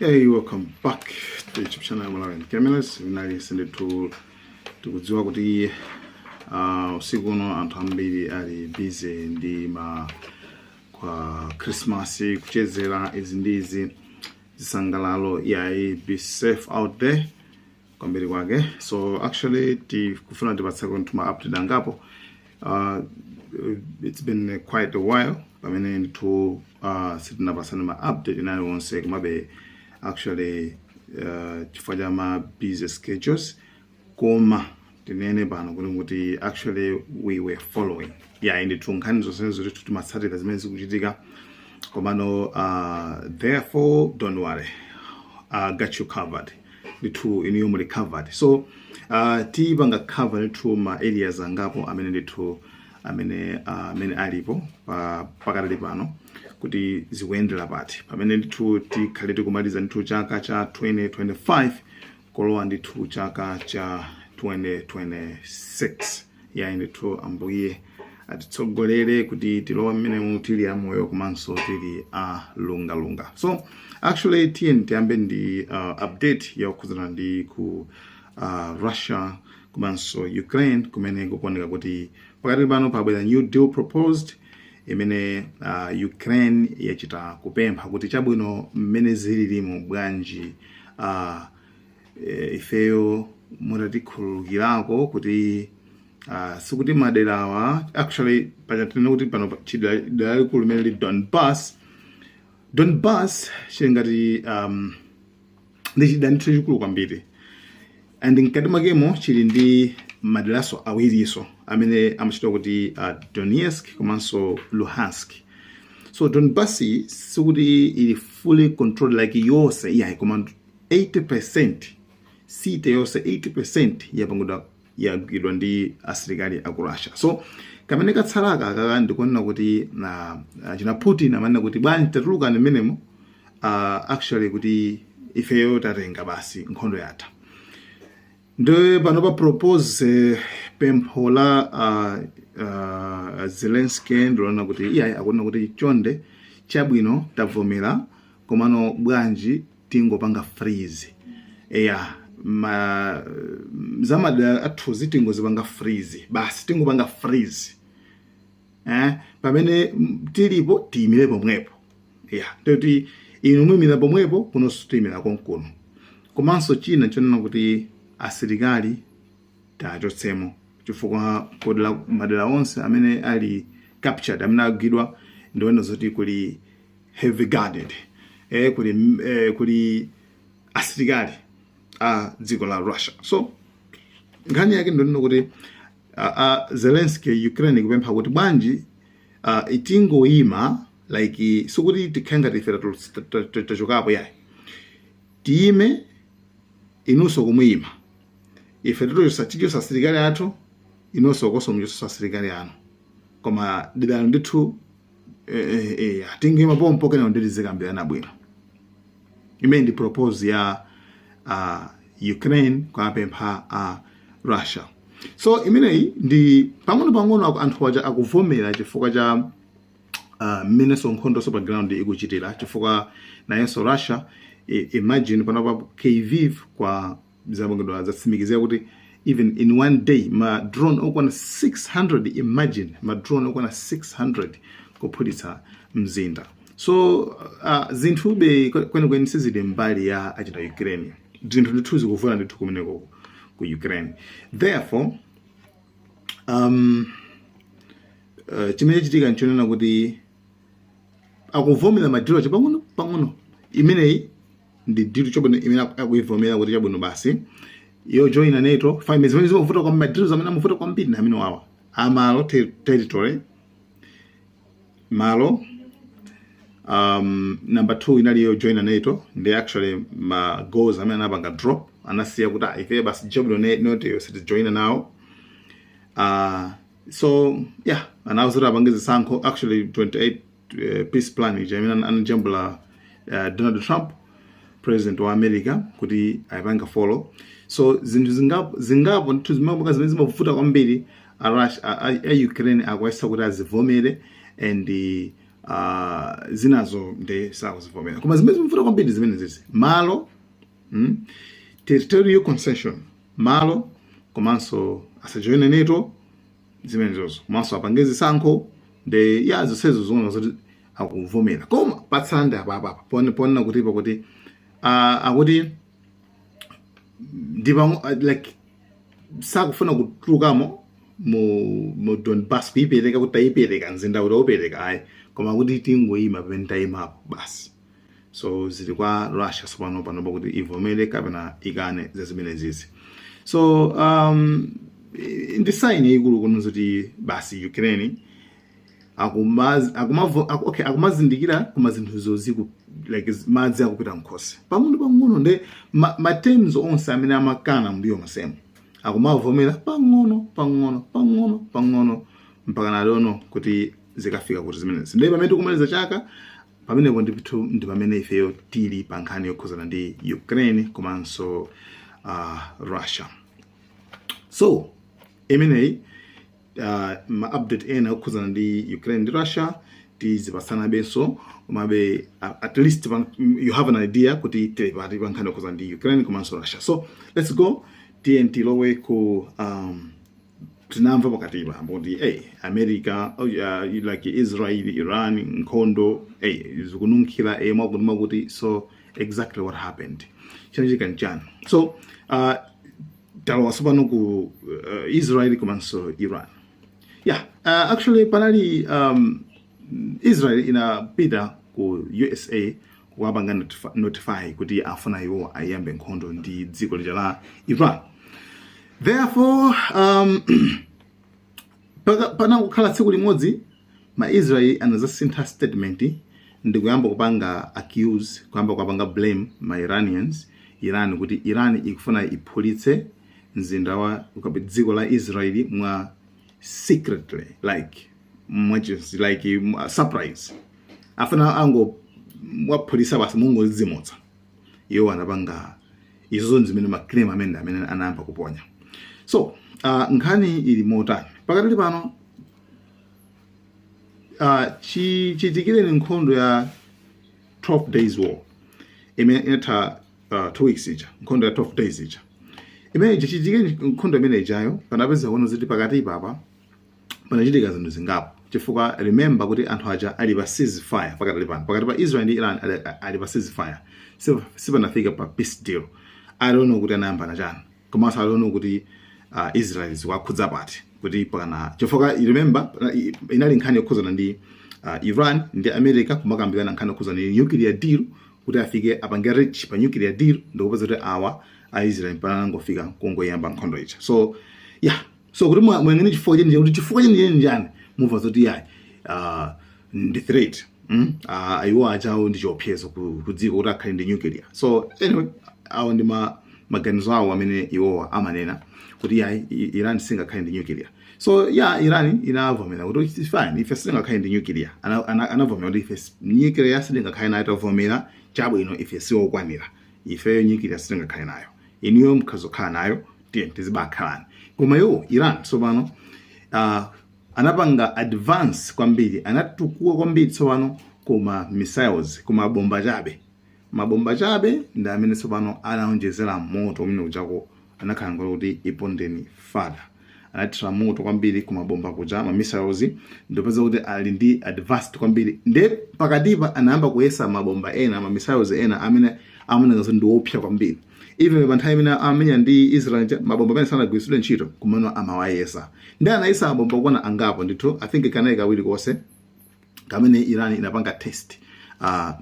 Hey, welcome back to YouTube channel ya Malawian Cameras. Vinalisende tukudziwa kuti usiku uno anthu ambiri ali busy ndi kwa Christmas kuchezera izi ndizi zisangalalo yayi. Be safe out there kwambiri kwake. So actually tikufuna tipatsako ntuma update angapo. It's been quite a while pamene ndithu sitinapasana ma update inayo onse kumabe actually chifukwa cha ma busy schedules koma tinene pano kuti actually we were following ndithu nkhani zonse zoti timatsatira zimene zikuchitika komano therefore don't worry, got you covered. Ndithu iniyo muli covered. So tipanga cover ndithu ma areas angapo amene ndithu amene alipo pakali pano kuti zikuendera pati pamene ndithu tikhale tikumaliza ndithu chaka cha 2025 kolowa ndithu chaka cha 2026 ndithu ambuye atitsogolere kuti tilowa mmene tili amoyo komanso tili lunga. So actually tiyambe ndi update yakuzana ndi ku Russia komanso Ukraine kumene kukuoneka kuti pakati pano pabwera new deal proposed imene Ukraine yachita kupempha kuti chabwino mmene zililimo bwanji ifeyo mutatikhululukirako kuti sikuti maderawa actually pachatena kuti pano chidera likulu limene li Donbass chingati ndi chidaniso chikulu kwambiri and mkati mwakemo chili ndi maderaso awiriso amene amachitwa kuti Donetsk komanso Luhansk. So Donbass sikuti ili fully controlled like yonse koma 80% site yonse 80% yagwidwa ndi asilikali aku Russia. So kamene katsalaka akaka ndikuonera kuti china Putin amanena kuti bwanji tatulukani mmenemo actually kuti ifeyo tatenga basi nkhondo yatha. Ndo panopa propose pempho la Zelensky ndolana kuti akuona kuti chonde chabwino tavomera komano bwanji tingopanga freeze. Zamadera athu zitingozipanga freeze basi tingopanga freeze. Pamene tilipo tiyimire pomwepo. Toti inu muyimira pomwepo kunonso tiyimira konkuno. Komanso china chonena kuti asilikali tachotsemo chifukwa kodela madera onse amene ali captured amene agwidwa ndiwena zoti kuli heavy guarded kuli asilikali dziko la Russia. So nkhani yake ndonena kuti Zelensky Ukraine kupempha kuti bwanji itingoyima like sikuti tikhenga tifera tachokapo tiyime inunso kumuyima ife ticho asilikali athu inonso koso mchoso asilikali anu koma didalo ndithu tingima pompo kena ndilizikambirana bwino. Imene ndi propose ya Ukraine kwa pempha Russia. So imeneyi ndi pang'ono anthu waja akuvomera chifukwa cha mmene nkhondo so background ikuchitira chifukwa nayenso Russia imagine panopa Kyiv kwa zabangidwa zatsimikizira kuti even in one day ma drone okwana 600, imagine ma drone okwana 600 kuphulitsa mzinda. So zinthu kwenikweni sizili mbali ya achita Ukraine, zinthu ndithu zikuvuna ndithu kumeneko ku Ukraine. Therefore chimene chitika nchonena kuti akuvomera madilo pang'ono imeneyi ndi deal chobwino imene akuivomera kuti chabwino basi yo join NATO. Fine zimene zimavuta kwa madilo zamene amavuta kwambiri na amene wawa amalo territory malo. Number 2 inali yo join NATO ndi actually ma goals amene anapanga drop anasiya kuti ife basi jobwino NATO yo sit join now. So anawuzira abangize sankho actually 28 peace plan ijamina anjambula Donald Trump president wa America kuti ayipanga follow. So zinthu zingapo ndithu zimamboka zimene zimavuta kwambiri Ukraine akwayesa kuti azivomere and zinazo nde sakuzivomera. Koma zimene zimfuta kwambiri zimene zizi malo, territorial concession, malo komanso asajoine NATO zimene zozo, komanso apange zisankho nde ya zonsezo zikuona zoti akuvomera. Koma patsande apa ponena kuti akuti ndipa like sakufuna kutulukamo mu Donbas kuipereka kuti tayipereka mzinda kuti upereka ayi, koma kuti tingoyima pamene tayimapo basi. So zili kwa Russia sopano panopa kuti ivomere kapena ikane zazimene zizi. So ndi sign yaikulu kuno zoti basi Ukraine akumazindikira kuma zinthu zoziku like madzi akupita mkhosi pang'ono nde ma terms onse amene amakana ndiyo masemo akumavomera pang'ono mpaka nadono kuti zikafika kuti zimenezi. Ndi pamene tikumaliza chaka pamenepo ndi pamene ifeyo tili pa nkhani yokhuzana ndi Ukraine komanso Russia. So imeneyi ma update ena yokhuzana ndi Ukraine ndi Russia tizipasana benso mabe at least you have an idea kuti telepati pa nkhani yokhuzana ndi Ukraine komanso Russia. So let's go TNT lowe ku tinamva pakatipa amboti America like Israel, Iran, nkhondo zikununkhira mwakunuma kuti so exactly what happened chanjika nchana. So talowa sopano ku Israel komanso Iran. Yeah, actually panali Israel inapita ku USA kuwapanga notify kuti afuna iwo ayambe nkhondo ndi dziko lija la Iran. Therefore pana kukhala tsiku limodzi ma Israel anazasintha statement ndi kuyamba kupanga accuse kuyamba kupanga blame ma Iranians Iran kuti Iran ikufuna iphulitse mzinda wa dziko la Israeli mwa secretly like just like surprise afuna ango waphulisa basi mungo zimotsa iwo anapanga izo zimene ma claim amene anayamba kuponya. So nkhani ili motani pakati pano chitikire ni nkhondo ya 12 days war imene inatha 2 weeks ija, nkhondo ya 12 days ija imene chitikire nkhondo imene ijayo panapeza kuona zoti pakati papa panachitika zinthu zingapo chifukwa remember kuti anthu aja ali pa ceasefire pakati pa Israel ndi Iran ali pa ceasefire sipanafika pa peace deal. I don't know kuti anayamba na chani komanso I don't know kuti Israel wakhudza pati kuti pakana chifukwa remember inali nkhani yokhuzana ndi Iran ndi America kumakambirana nkhani yokhuzana ndi nuclear deal kuti afike apange reach pa nuclear deal ndikupeza kuti awa Israel panangofika kungoyamba nkhondo icha. So yeah, so kuti mwengene chifukwa cheni kuti chifukwa cheni njani mumva zoti yayi ndi threat ayiwo ajawo ndi chiopsezo kudziko kuti akhale ndi nuclear. So anyway awo ndi maganizo awo amene iwo amanena kuti yayi Iran singakhale ndi nuclear. So yeah, Iran inavomera kuti it's fine ife singakhale ndi nuclear, anavomera kuti ife nuclear singakhale nayo tavomera chabwino ife siwokwanira ife nuclear singakhale nayo iniyo mkhazokhala nayo tizibakhalani. Koma yo Iran tsopano anapanga advance kwambiri, anatukua kwambiri tsopano kuma missiles kuma mabomba chabe ndi amene tsopano anaonjezera moto umene uchako anakhala kuti ipondeni fada anathira moto kwambiri kuma bomba kuja ma missiles ndopeza kuti ali ndi advanced kwambiri nde pakatipa anayamba kuyesa mabomba ena ma missiles ena amene ngazo ndi opsa kwambiri. Even banthayi mina amenya ndi Israel mabomba amene sanagwiritsidwe ntchito kumano amawayesa ndi anayesa mabomba kuona angapo ndithu I think kanayi kawiri konse kamene Iran inapanga test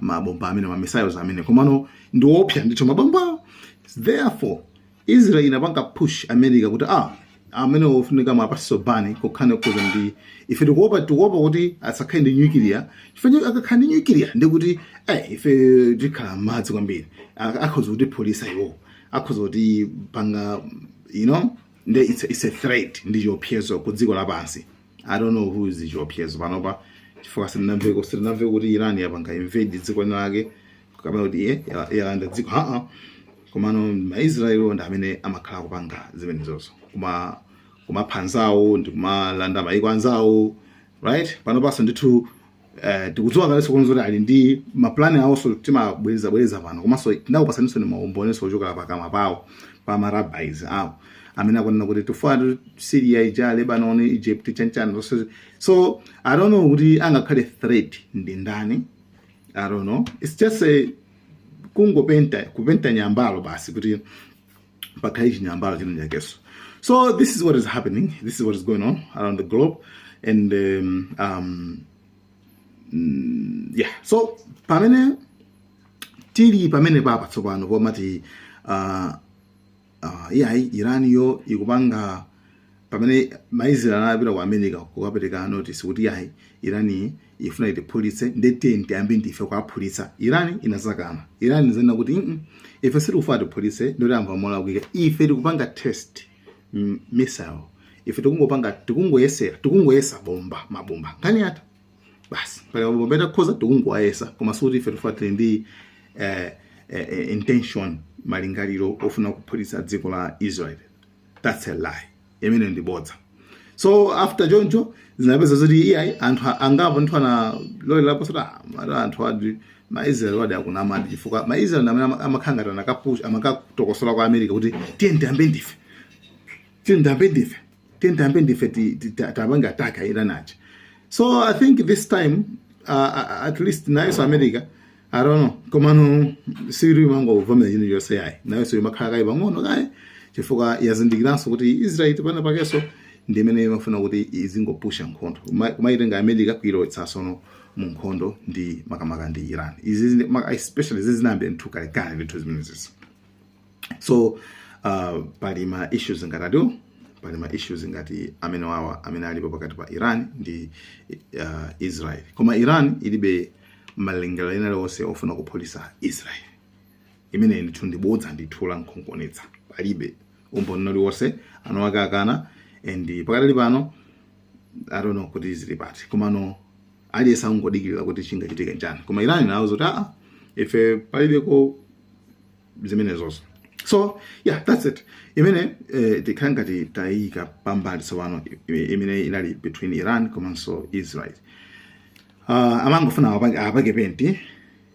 mabomba amene ma missiles amene kumano ndi opsa ndithu mabomba. Therefore Israel inapanga push America kuti amene ofunika mapasiso bani kukhane kuza ndi ife tikuopa kuti asakhale ndi nuclear chifukwa akakhala ndi nuclear ndi kuti ife tikhala madzi kwambiri akhoza kuti polisa iwo akhoza kuti panga ndi it's a threat ndi chiopsezo ku dziko lapansi. I don't know who is chiopsezo panopa chifukwa sitinamve kuti Iran yapanga invade dziko lake kapena kuti yalanda dziko komano maIsrael ndi amene amakhala kupanga zimenezozo kuma phanzawo ndi kumalanda maiko anzawo right panopaso ndithu tikudziwa kalenso kunzoti ali ndi maplani awonso timabwereza pano komanso tinakupasaniso ni maomboneso ochokera pakamwa pawo pa marabbis awo amene akunena kuti tufuna Syria ija, Lebanon, Egypt chanchana. So I don't know kuti angakhale threat ndi ndani. I don't know. It's just kupenta nyambalo basi kuti pakhale chinyambalo chino nyakeso. So this is what is happening. This is what is going on around the globe. And yeah. So pamene papa tsopano pomati Iran yo ikupanga pamene maIsrael anapita ku America kukapereka notice kuti Iran ifuna itiphulitse ndetenti ambi ndife kwaphulitsa. Iran inasakana. Iran izena kuti ife sirikufa tiphulitse ndoti amva mola kuika ife tikupanga test missile. Ife tikungoyesa mabomba ngani ata basi pale bomba itakhoza tikungoyesa koma suti ife tifatire ndi intention malingaliro ofuna kuphulitsa dziko la Israel. That's a lie. Imene ndibodza. So after jonjo zinapeza zoti anthu angava anthu ana loyela posota anthu adi maIsrael wadi akuna mali chifukwa maIsrael amene amakhangata nakapush amakatokosola kwa America kuti tiyende ambe ndife tabanga attack Iran aja. So I think this time at least nayo America I don't know komano siri mango vamene yini yose nayo so makhala kai bangono kai chifukwa yazindikiranso kuti Israel tipana pakeso ndimene mafuna kuti izingopusha nkhondo kumaitenga America kuilowetsasono mu nkhondo ndi makamaka ndi Iran. Izi especially zizinambe nthuka kale vithu zimenezi. So pali ma issues ngati pali ma issues ngati amene alipo pakati pa Iran ndi Israel. Koma Iran ilibe malingaliro ena onse ofuna kuphulitsa Israel. Imene ndithundibodza ndithula nkhongonetsa. Palibe umboni wonse anowakakana and pakali pano I don't know kuti zili pati komano aliyesa ungodikirira kuti chingachitika njani. Koma Iran nawo zoti ife palibeko zimene zonse. So yeah, that's it. Imene tikangati taika pambali sowano imene inali between Iran komanso Israel. Amangofuna apake penti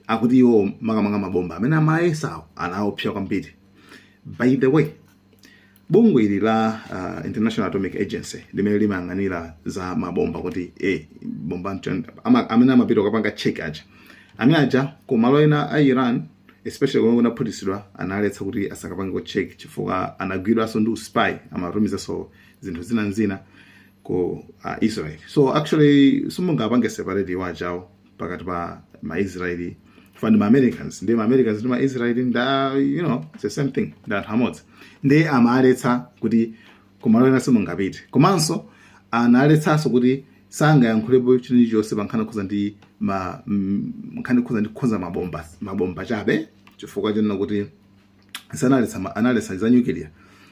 akuti iwo makamanga mabomba amene amayesawo anaopsa kwambiri. By the way, bungwe ili la International Atomic Agency limene limayang'anira za mabomba kuti bomba amene amapita kapanga check aja amene aja kumalo ena a Iran especially when kunaphulitsidwa analetsa kuti asakapange check chifukwa anagwidwanso ndi spy amatumizaso zinthu zina ku Israel. So actually simungapange separate wajawo pakati pa ma-Israeli fund ma-Americans. Ndi ma-Americans ndi ma-Israeli nda, you know, it's the same thing. That hamot. Ndi amaletsa kuti kumalo ena simungapite. Komanso analetsaso kuti sanga yankhulepo chini chonse pankhani khuza ndi nkhani khuza ndi khonza mabomba chabe chifukwa chino kuti analetsa za nuclear.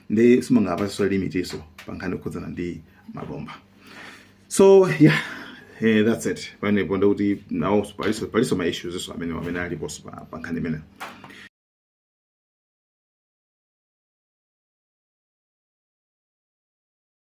Ndi simungapaso limitiso pankhani khuza ndi mabomba. So yeah, that's it. Pane ponda kuti now paliso ma issues so amene alipo pa nkhani imene.